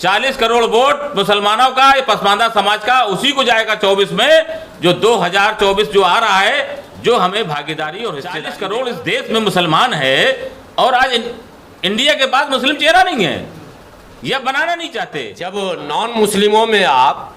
40 crore vote मुसलमानों का, ये पसमानदा समाज का, उसी को जाएगा 24 में, जो 2024 जो आ रहा है, जो हमें भागीदारी और 40 करोड़ इस देश में मुसलमान है, और आज इंडिया के पास मुस्लिम चेहरा नहीं है, यह बनाना नहीं चाहते। जब नॉन मुस्लिमों में आप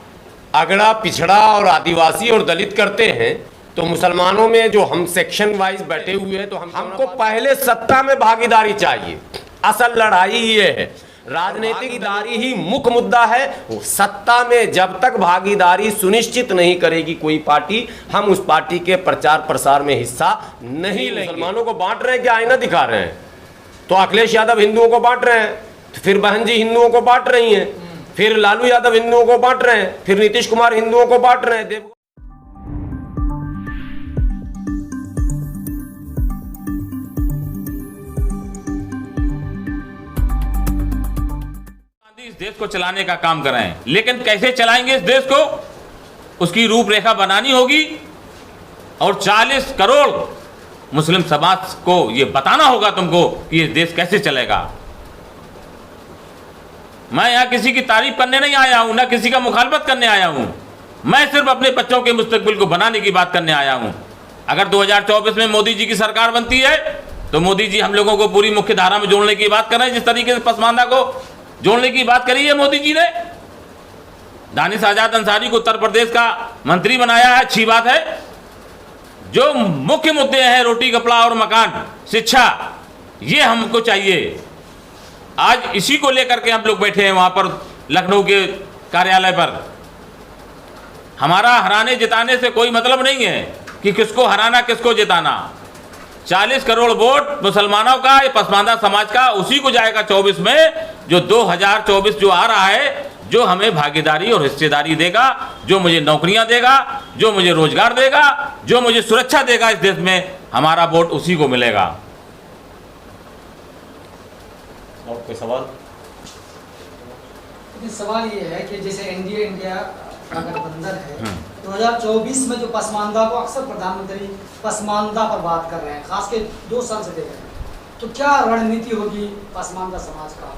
अगड़ा, पिछड़ा और आदिवासी और दलित करते हैं, तो मुसलमानों में जो हम सेक्शन वाइज बैठे हुए हैं, तो हमको पहले सत्ता में भागीदारी चाहिए। असल लड़ाई ये है, राजनीतिक भागीदारी ही मुख्य मुद्दा है। सत्ता में जब तक भागीदारी सुनिश्चित नहीं करेगी कोई पार्टी, हम उस पार्टी के प्रचार प्रसार में हिस्सा नहीं लेंगे। मुसलमानों को बांट रहे हैं, क्या आईना दिखा रहे हैं? तो अखिलेश यादव हिंदुओं को बांट रहे हैं, फिर बहन जी हिंदुओं को बांट रही हैं, फिर लालू यादव हिंदुओं को बांट रहे हैं, फिर नीतीश कुमार हिंदुओं को बांट रहे हैं। इस देश को चलाने का काम कर रहे हैं, लेकिन कैसे चलाएंगे इस देश को, उसकी रूपरेखा बनानी होगी, और 40 करोड़ मुस्लिम समाज को ये बताना होगा तुमको कि ये देश कैसे चलेगा। मैं यहाँ किसी की तारीफ करने नहीं आया हूँ, ना किसी का मुखालफत करने आया हूँ, मैं सिर्फ अपने बच्चों के मुस्तकबिल को बनाने की बात करने आया हूँ। अगर 2024 में मोदी जी की सरकार बनती है, तो मोदी जी हम लोगों को पूरी मुख्य धारा में जोड़ने की बात कर रहे हैं, जिस तरीके से पसमानदा को जोड़ने की बात करी है मोदी जी ने। दानिश आजाद अंसारी को उत्तर प्रदेश का मंत्री बनाया है, अच्छी बात है। जो मुख्य मुद्दे हैं, रोटी कपड़ा और मकान, शिक्षा, ये हमको चाहिए। आज इसी को लेकर के हम लोग बैठे हैं वहां पर लखनऊ के कार्यालय पर। हमारा हराने जिताने से कोई मतलब नहीं है कि किसको हराना किसको जिताना। 40 करोड़ वोट मुसलमानों का, ये पसमानदा समाज का, उसी को जाएगा 24 में, जो 2024 जो आ रहा है, जो हमें भागीदारी और हिस्सेदारी देगा, जो मुझे नौकरियां देगा, जो मुझे रोजगार देगा, जो मुझे सुरक्षा देगा इस देश में, हमारा वोट उसी को मिलेगा। और कोई सवाल? सवाल ये है कि जैसे एनडीए इंडिया का गठबंधन है, 2024 में जो पसमानदा को अक्सर प्रधानमंत्री पसमानदा पर बात कर रहे हैं, खास के 2 साल से देख रहे हैं, तो क्या रणनीति होगी पसमानदा समाज का?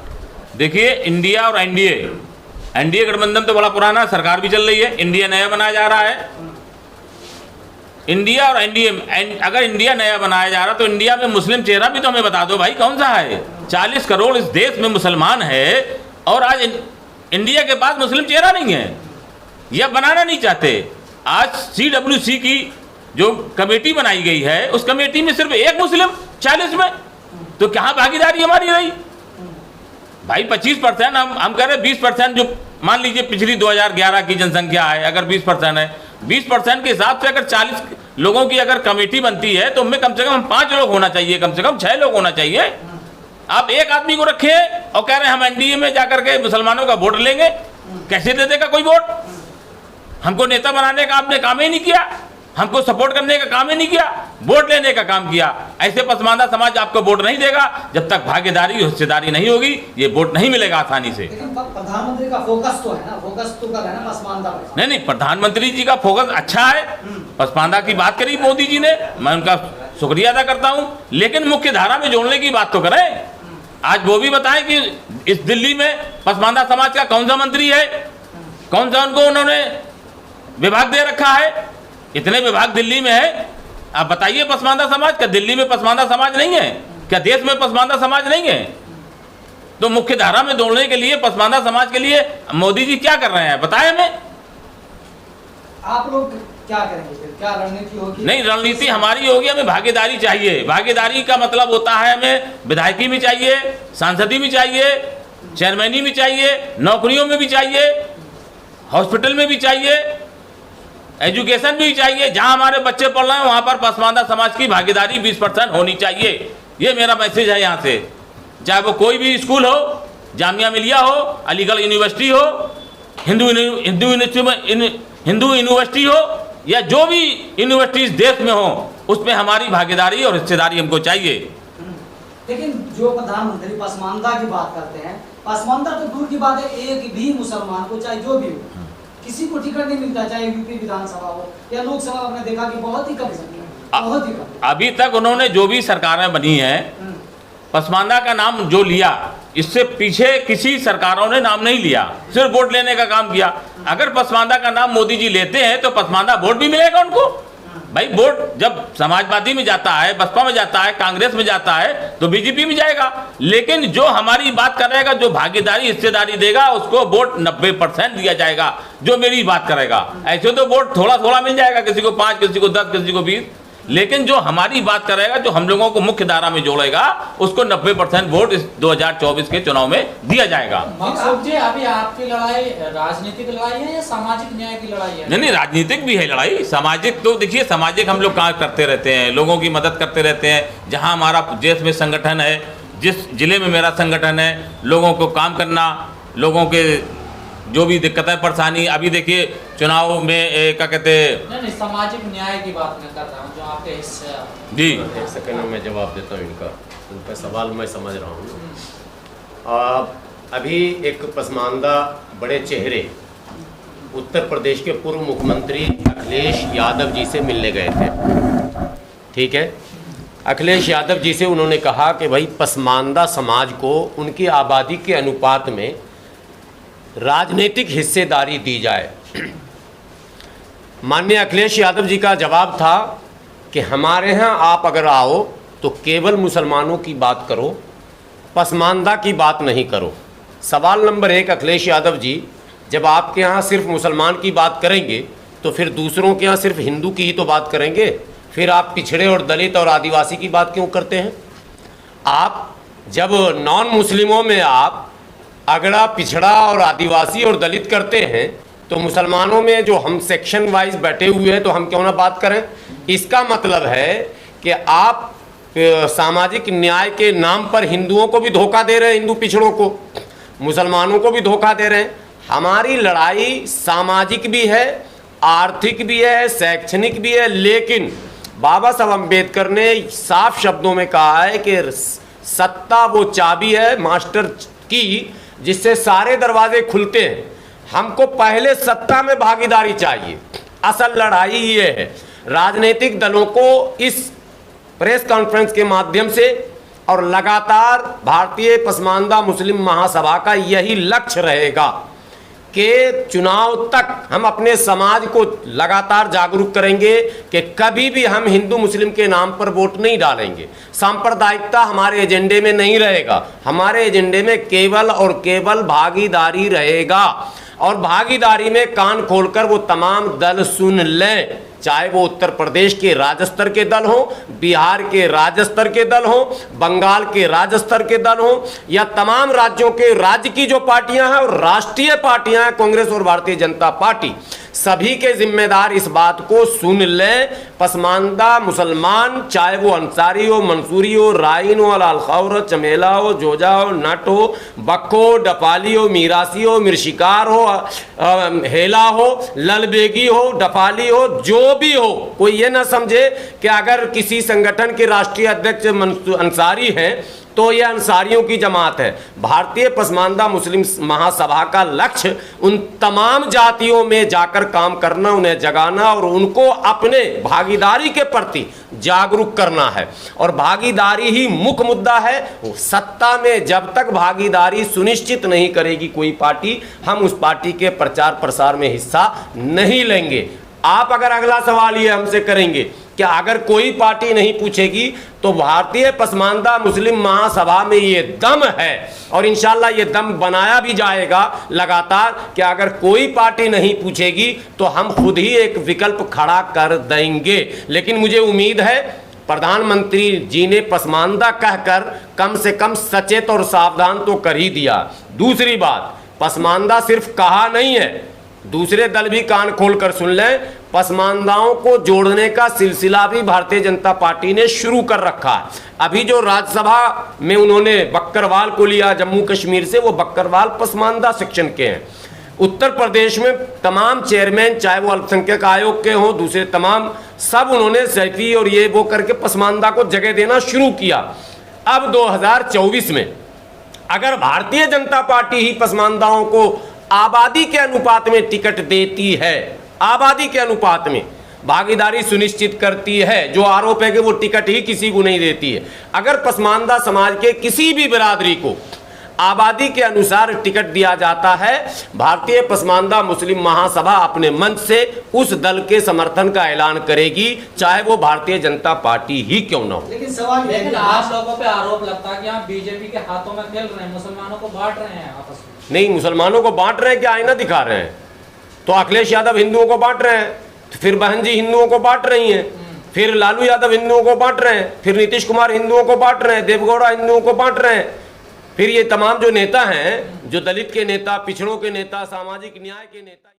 देखिए, इंडिया और एनडीए गठबंधन तो बड़ा पुराना, सरकार भी चल रही है, इंडिया नया बनाया जा रहा है। इंडिया और एनडीए, अगर इंडिया नया बनाया जा रहा तो इंडिया में मुस्लिम चेहरा भी तो हमें बता दो भाई, कौन सा है? 40 करोड़ इस देश में मुसलमान है, और आज इंडिया के पास मुस्लिम चेहरा नहीं है, यह बनाना नहीं चाहते। आज CWC की जो कमेटी बनाई गई है, उस कमेटी में सिर्फ एक मुस्लिम 40 में, तो क्या भागीदारी हमारी रही भाई? 25% हम कह रहे 20%, जो मान लीजिए पिछली 2011 की जनसंख्या है, अगर 20% है, 20% के हिसाब से अगर 40 लोगों की अगर कमेटी बनती है, तो उनमें कम से कम 5 लोग होना चाहिए, कम से कम 6 लोग होना चाहिए। आप एक आदमी को रखे और कह रहे हैं हम एनडीए में जाकर के मुसलमानों का वोट लेंगे, कैसे दे देगा कोई वोट? हमको नेता बनाने का आपने काम ही नहीं किया, हमको सपोर्ट करने का काम ही नहीं किया, वोट लेने का काम किया। ऐसे पसमानदा समाज आपको वोट नहीं देगा, जब तक भागीदारी हिस्सेदारी नहीं होगी, ये वोट नहीं मिलेगा आसानी से। लेकिन प्रधानमंत्री का फोकस तो है ना, फोकस तो कर रहे हैं ना पसमानदा पे। नहीं, प्रधानमंत्री जी का फोकस अच्छा है, पसमानदा की बात करी मोदी जी ने, मैं उनका शुक्रिया अदा करता हूँ, लेकिन मुख्य धारा में जोड़ने की बात तो करें। आज वो भी बताएं कि इस दिल्ली में पसमानदा समाज का कौन सा मंत्री है, कौन सा उनको उन्होंने विभाग दे रखा है? इतने विभाग दिल्ली में है, आप बताइए पसमानदा समाज का? दिल्ली में पसमानदा समाज नहीं है क्या? देश में पसमानदा समाज नहीं है? तो मुख्य धारा में जोड़ने के लिए, पसमानदा समाज के लिए मोदी जी क्या कर रहे हैं, बताएं हमें। आप लोग क्या करेंगे फिर? क्या रणनीति होगी? नहीं, रणनीति हमारी होगी, हमें भागीदारी चाहिए। भागीदारी का मतलब होता है हमें विधायकी भी चाहिए, सांसदी भी चाहिए, चेयरमैनी भी चाहिए, नौकरियों में भी चाहिए, हॉस्पिटल में भी चाहिए, एजुकेशन भी चाहिए। जहां हमारे बच्चे पढ़ रहे हैं वहां पर पसमानदा समाज की भागीदारी 20% होनी चाहिए। ये मेरा मैसेज है यहाँ से। चाहे वो कोई भी स्कूल हो, जामिया मिलिया हो, अलीगढ़ यूनिवर्सिटी हो, हिंदू यूनिवर्सिटी हो, या जो भी यूनिवर्सिटीज देश में हो, उसमें हमारी भागीदारी और हिस्सेदारी हमको चाहिए। लेकिन जो प्रधानमंत्री पसमानदा की बात करते हैं, पसमानदा तो दूर की बात है, एक भी मुसलमान को, चाहे जो भी हो, किसी को टिकट नहीं मिलता, चाहे यूपी विधानसभा हो या लोकसभा, आपने देखा कि बहुत ही कम, बहुत ही कम। अभी तक उन्होंने जो भी सरकारें बनी हैं, पसमानदा का नाम जो लिया, इससे पीछे किसी सरकारों ने नाम नहीं लिया, सिर्फ वोट लेने का काम किया। अगर पसमानदा का नाम मोदी जी लेते हैं तो पसमानदा वोट भी मिलेगा उनको। भाई वोट जब समाजवादी में जाता है, बसपा में जाता है, कांग्रेस में जाता है तो बीजेपी में जाएगा। लेकिन जो हमारी बात करेगा, जो भागीदारी हिस्सेदारी देगा, उसको वोट 90% दिया जाएगा। जो मेरी बात करेगा, ऐसे तो वोट थोड़ा थोड़ा मिल जाएगा, किसी को 5, किसी को 10, किसी को 20। लेकिन जो हमारी बात करेगा, जो हम लोगों को मुख्य धारा में जोड़ेगा, उसको 90% वोट इस 2024 के चुनाव में दिया जाएगा। मकसूद जी, अभी आपकी लड़ाई राजनीतिक लड़ाई है या सामाजिक न्याय की लड़ाई है? नहीं, राजनीतिक भी है लड़ाई, सामाजिक तो देखिए, सामाजिक हम लोग काम करते रहते हैं, लोगों की मदद करते रहते हैं। जहां हमारा देश में संगठन है, जिस जिले में मेरा संगठन है, लोगों को काम करना, लोगों के जो भी दिक्कतें परेशानी, अभी देखिए चुनाव में क्या कहते हैं, नहीं, सामाजिक न्याय की बात मैं कर रहा हूँ, जो आपके हिस्से। जी एक सेकंड में जवाब देता हूँ उनका सवाल मैं समझ रहा हूँ। अभी एक पसमानदा बड़े चेहरे उत्तर प्रदेश के पूर्व मुख्यमंत्री अखिलेश यादव जी से मिलने गए थे, ठीक है। अखिलेश यादव जी से उन्होंने कहा कि भाई पसमानदा समाज को उनकी आबादी के अनुपात में राजनीतिक हिस्सेदारी दी जाए। माननीय अखिलेश यादव जी का जवाब था कि हमारे यहाँ आप अगर आओ तो केवल मुसलमानों की बात करो, पसमानदा की बात नहीं करो। सवाल नंबर 1, अखिलेश यादव जी, जब आपके यहाँ सिर्फ मुसलमान की बात करेंगे तो फिर दूसरों के यहाँ सिर्फ हिंदू की ही तो बात करेंगे। फिर आप पिछड़े और दलित और आदिवासी की बात क्यों करते हैं? आप जब नॉन मुस्लिमों में आप अगड़ा, पिछड़ा और आदिवासी और दलित करते हैं तो मुसलमानों में जो हम सेक्शन वाइज बैठे हुए हैं तो हम क्यों ना बात करें? इसका मतलब है कि आप सामाजिक न्याय के नाम पर हिंदुओं को भी धोखा दे रहे हैं, हिंदू पिछड़ों को, मुसलमानों को भी धोखा दे रहे हैं। हमारी लड़ाई सामाजिक भी है, आर्थिक भी है, शैक्षणिक भी है। लेकिन बाबा साहब अम्बेडकर ने साफ शब्दों में कहा है कि सत्ता वो चाबी है मास्टर की, जिससे सारे दरवाजे खुलते हैं। हमको पहले सत्ता में भागीदारी चाहिए। असल लड़ाई ये है। राजनीतिक दलों को इस प्रेस कॉन्फ्रेंस के माध्यम से और लगातार भारतीय पसमानदा मुस्लिम महासभा का यही लक्ष्य रहेगा कि चुनाव तक हम अपने समाज को लगातार जागरूक करेंगे कि कभी भी हम हिंदू मुस्लिम के नाम पर वोट नहीं डालेंगे। सांप्रदायिकता हमारे एजेंडे में नहीं रहेगा। हमारे एजेंडे में केवल और केवल भागीदारी रहेगा। और भागीदारी में कान खोलकर वो तमाम दल सुन लें, चाहे वो उत्तर प्रदेश के राज्य स्तर के दल हो, बिहार के राज्य स्तर के दल हो, बंगाल के राज्य स्तर के दल हो, या तमाम राज्यों के राज्य की जो पार्टियां हैं और राष्ट्रीय पार्टियां हैं, कांग्रेस और भारतीय जनता पार्टी, सभी के जिम्मेदार इस बात को सुन लें। पसमानदा मुसलमान, चाहे वो अंसारी हो, मंसूरी हो, राइन हो, अलालखौर, चमेला हो, जोजा हो, नट हो, बक्को, डपाली हो, मीरासी हो, मिर्शिकार हो, हेला हो, ललबेगी हो, डपाली हो, जो भी हो, कोई ये ना समझे कि अगर किसी संगठन के राष्ट्रीय अध्यक्ष अंसारी हैं तो यह अंसारियों की जमात है। भारतीय पसमानदा मुस्लिम महासभा का लक्ष्य उन तमाम जातियों में जाकर काम करना, उन्हें जगाना और उनको अपने भागीदारी के प्रति जागरूक करना है। और भागीदारी ही मुख्य मुद्दा है। सत्ता में जब तक भागीदारी सुनिश्चित नहीं करेगी कोई पार्टी, हम उस पार्टी के प्रचार प्रसार में हिस्सा नहीं लेंगे। आप अगर अगला सवाल ये हमसे करेंगे कि अगर कोई पार्टी नहीं पूछेगी तो भारतीय पसमानदा मुस्लिम महासभा में ये दम है और इंशाल्लाह ये दम बनाया भी जाएगा लगातार कि अगर कोई पार्टी नहीं पूछेगी तो हम खुद ही एक विकल्प खड़ा कर देंगे। लेकिन मुझे उम्मीद है प्रधानमंत्री जी ने पसमानदा कहकर कम से कम सचेत और सावधान तो कर ही दिया। दूसरी बात, पसमानदा सिर्फ कहा नहीं है, दूसरे दल भी कान खोलकर सुन लें, पसमानदाओं को जोड़ने का सिलसिला भी भारतीय जनता पार्टी ने शुरू कर रखा है। अभी जो राज्यसभा में उन्होंने बक्करवाल को लिया जम्मू कश्मीर से, वो बक्करवाल पसमानदा सेक्शन के हैं। उत्तर प्रदेश में तमाम चेयरमैन, चाहे वो अल्पसंख्यक आयोग के हों, दूसरे तमाम, सब उन्होंने सैफी और ये वो करके पसमानदा को जगह देना शुरू किया। अब 2024 में अगर भारतीय जनता पार्टी ही पसमानदाओं को आबादी के अनुपात में टिकट देती है, आबादी के अनुपात में भागीदारी सुनिश्चित करती है, जो आरोप है कि वो टिकट ही किसी को नहीं देती है, अगर पसमानदा समाज के किसी भी बिरादरी को आबादी के अनुसार टिकट दिया जाता है। भारतीय पसमानदा मुस्लिम महासभा अपने मंच से उस दल के समर्थन का ऐलान करेगी, चाहे वो भारतीय जनता पार्टी ही क्यों न हो। लेकिन सवाल ये है लेकिन कि आप लोगों पे आरोप लगता है कि आप बीजेपी के हाथों में खेल रहे हैं, मुसलमानों को बांट रहे हैं आपस में। नहीं, मुसलमानों को बांट रहे हैं क्या आईना दिखा रहे हैं? तो अखिलेश यादव हिंदुओं को बांट रहे हैं, तो फिर बहन जी हिंदुओं को बांट रही हैं, फिर लालू यादव हिंदुओं को बांट रहे हैं, फिर नीतीश कुमार हिंदुओं को बांट रहे हैं, देवगौड़ा हिंदुओं को बांट रहे हैं, फिर ये तमाम जो नेता हैं, जो दलित के नेता, पिछड़ों के नेता, सामाजिक न्याय के नेता।